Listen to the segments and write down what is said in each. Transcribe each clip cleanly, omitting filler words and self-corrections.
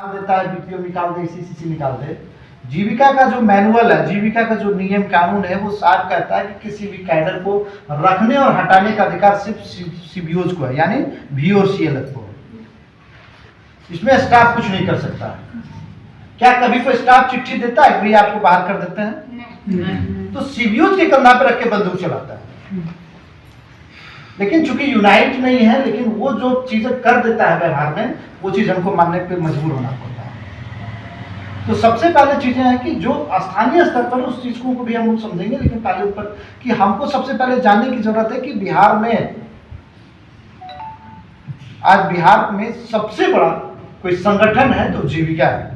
देता है, बीपीओ निकाल दे, सीसीसी निकाल दे। जीविका का जो मैनुअल है, जीविका का जो नियम कानून है, वो साफ कहता है कि किसी भी कैडर को रखने और हटाने का अधिकार सिर्फ सीबीओज को है, यानी वी और सीएलएफ को। इसमें स्टाफ कुछ नहीं कर सकता। क्या कभी कोई स्टाफ चिट्ठी देता है कि भाई आपको बाहर कर देते हैं? नहीं। तो सीबीओज के कंधा पे रख के बंदूक चलाता है। लेकिन चूंकि यूनाइट नहीं है, लेकिन वो जो चीजें कर देता है व्यवहार में, वो चीज हमको मानने पे मजबूर होना पड़ता है। तो सबसे पहले चीजें हैं कि जो स्थानीय स्तर पर उस चीज को भी हम लोग समझेंगे, लेकिन पहले ऊपर कि हमको सबसे पहले जानने की जरूरत है कि बिहार में आज बिहार में सबसे बड़ा कोई संगठन है तो जीविका है।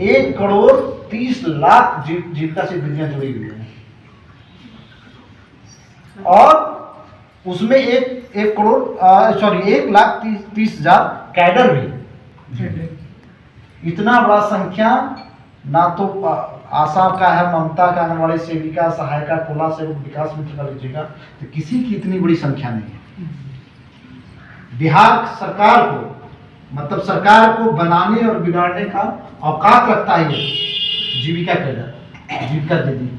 1,30,00,000 जीविका से दीदियां जुड़ी हुई है, और उसमें 1,30,00,000 कैडर भी। इतना बड़ा संख्या ना तो आशा का है, ममता का, आंगनवाड़ी सेविका, सहायिका, कोला सेवक, विकास मित्र का लीजिएगा, तो किसी की इतनी बड़ी संख्या नहीं है। बिहार सरकार को, मतलब सरकार को बनाने और बिगाड़ने का औकात रखता है जीविका कैडर, जीविका दीदी।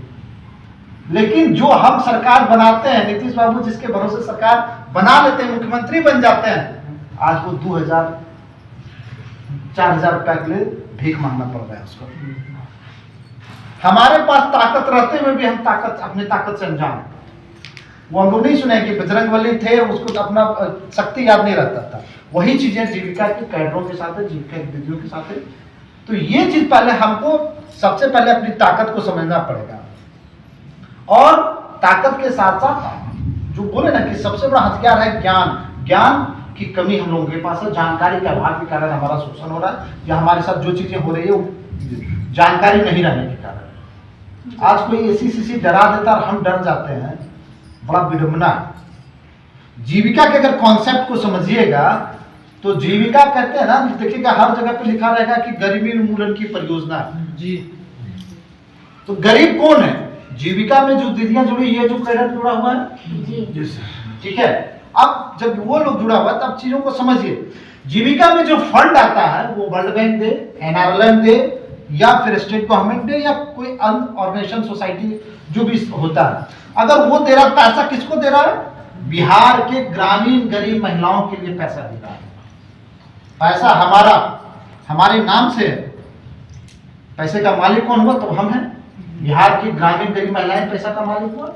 लेकिन जो हम सरकार बनाते हैं, नीतीश बाबू जिसके भरोसे सरकार बना लेते हैं, मुख्यमंत्री बन जाते हैं, आज वो 2,000-4,000 रुपए के लिए भीख मांगना पड़ रहा है उसको। हमारे पास ताकत रहते हुए भी हम अपनी ताकत से अनजान। वो हम लोग नहीं सुने कि बजरंगबली थे, उसको तो अपना शक्ति याद नहीं रहता था। वही चीजें जीविका के कैडरों के साथ है, जीविका की दीदियों के साथ है। तो ये चीज पहले हमको सबसे पहले अपनी ताकत को समझना पड़ेगा, और ताकत के साथ साथ जो बोले ना कि सबसे बड़ा हथियार है ज्ञान। ज्ञान की कमी हम लोगों के पास है, जानकारी के अभाव के कारण हमारा शोषण हो रहा है, या हमारे साथ जो चीजें हो रही है वो जानकारी नहीं रहने के कारण। आज कोई एसीसीसी डरा देता और हम डर जाते हैं, बड़ा विडंबना है। जीविका के अगर कॉन्सेप्ट को समझिएगा तो जीविका कहते हैं ना, देखिएगा हर जगह पे लिखा रहेगा कि गरीबी उन्मूलन की परियोजना है जी। तो गरीब कौन है? जीविका में जो दीदियां जुड़ी, ये जो कैडर जुड़ा हुआ है जी, ठीक है। अब जब वो लोग जुड़ा हुआ है तब चीजों को समझिए। जीविका में जो फंड आता है वो वर्ल्ड बैंक दे, एनआरएलएम दे, या फिर स्टेट गवर्नमेंट दे, या कोई अन्य ऑर्गेनाइजेशन सोसाइटी जो भी होता है। अगर वो दे रहा है, पैसा किसको दे रहा है? बिहार के ग्रामीण गरीब महिलाओं के लिए पैसा दे रहा है। पैसा हमारे नाम से है। पैसे का मालिक कौन हुआ? तो हम हैं। बिहार की ग्रामीण गरीब महिलाएं पैसा का मालिक हुआ।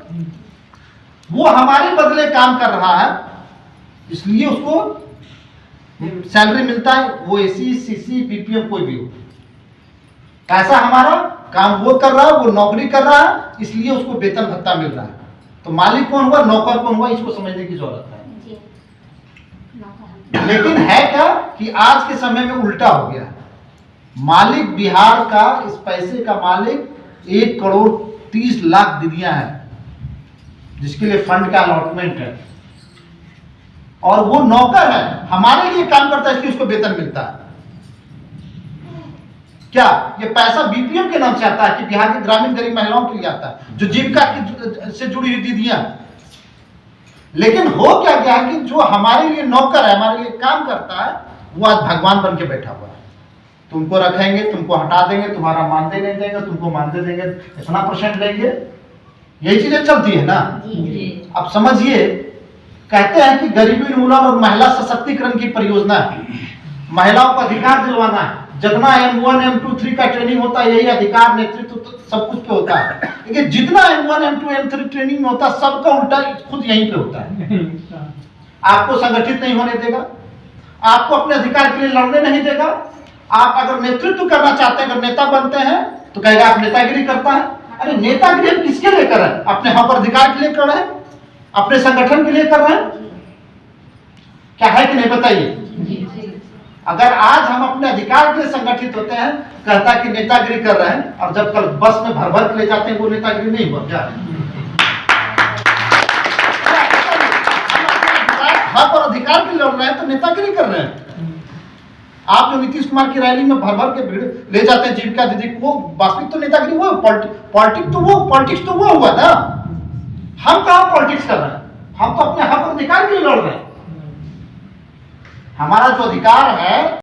वो हमारे बदले काम कर रहा है, इसलिए उसको सैलरी मिलता है। वो एसी, सीसी, बीपीओ कोई भी हो, पैसा हमारा, काम वो कर रहा है, वो नौकरी कर रहा है, इसलिए उसको वेतन भत्ता मिल रहा है। तो मालिक कौन हुआ, नौकर कौन हुआ, इसको समझने की जरूरत है। लेकिन है क्या कि आज के समय में उल्टा हो गया। मालिक बिहार का, इस पैसे का मालिक 1,30,00,000 दीदियां हैं, जिसके लिए फंड का अलॉटमेंट है, और वो नौकर है, हमारे लिए काम करता है, इसलिए उसको वेतन मिलता है। क्या ये पैसा बीपीएम के नाम से आता है कि बिहार की ग्रामीण गरीब महिलाओं के लिए आता है, जो जीविका से जुड़ी हुई दीदियां? लेकिन हो क्या गया है कि जो हमारे लिए नौकर है, हमारे लिए काम करता है, वो आज भगवान बन के बैठा हुआ है। तुमको रखेंगे, तुमको हटा देंगे, तुम्हारा मानदेय नहीं देंगे, तुमको मानदेय देंगे, इतना % लेंगे। यही चीजें चलती है ना। अब समझिए, कहते हैं कि गरीबी उन्मूलन और महिला सशक्तिकरण की परियोजना है। महिलाओं को अधिकार दिलवाना है। जितना M1, M2, 3 का ट्रेनिंग होता है, यही अधिकार, नेतृत्व तो सब कुछ पे होता है। लेकिन जितना M1, M2, M3 ट्रेनिंग में होता है, सबका उल्टा खुद यहीं पे होता है। आपको संगठित नहीं होने देगा, आपको अपने अधिकार के लिए लड़ने नहीं देगा। आप अगर नेतृत्व करना चाहते हैं, अगर नेता बनते हैं, तो कहेगा आप नेतागिरी करता है। अरे नेतागिरी हम किसके लिए कर रहे हैं? अपने हक और अधिकार के लिए कर रहे हैं, अपने संगठन के लिए कर रहे हैं। क्या है कि नहीं बताइए? अगर आज हम अपने अधिकार के लिए संगठित होते हैं, कहता कि नेतागिरी कर रहे हैं, और जब कल बस में भर भर के ले जाते हैं, वो नेतागिरी नहीं हुआ क्या? हक और अधिकार के लिए लड़ रहे हैं तो नेतागिरी कर रहे हैं। आप जो नीतीश कुमार की रैली में भर भर के भीड़ ले जाते हैं जीविका दीदी को, वास्तविक तो नेतागिरी वो, पॉलिटिक्स तो वो हुआ ना। हम कहाँ पॉलिटिक्स कर रहे हैं? हम तो अपने हक और अधिकार के लिए लड़ रहे हैं। हमारा जो अधिकार है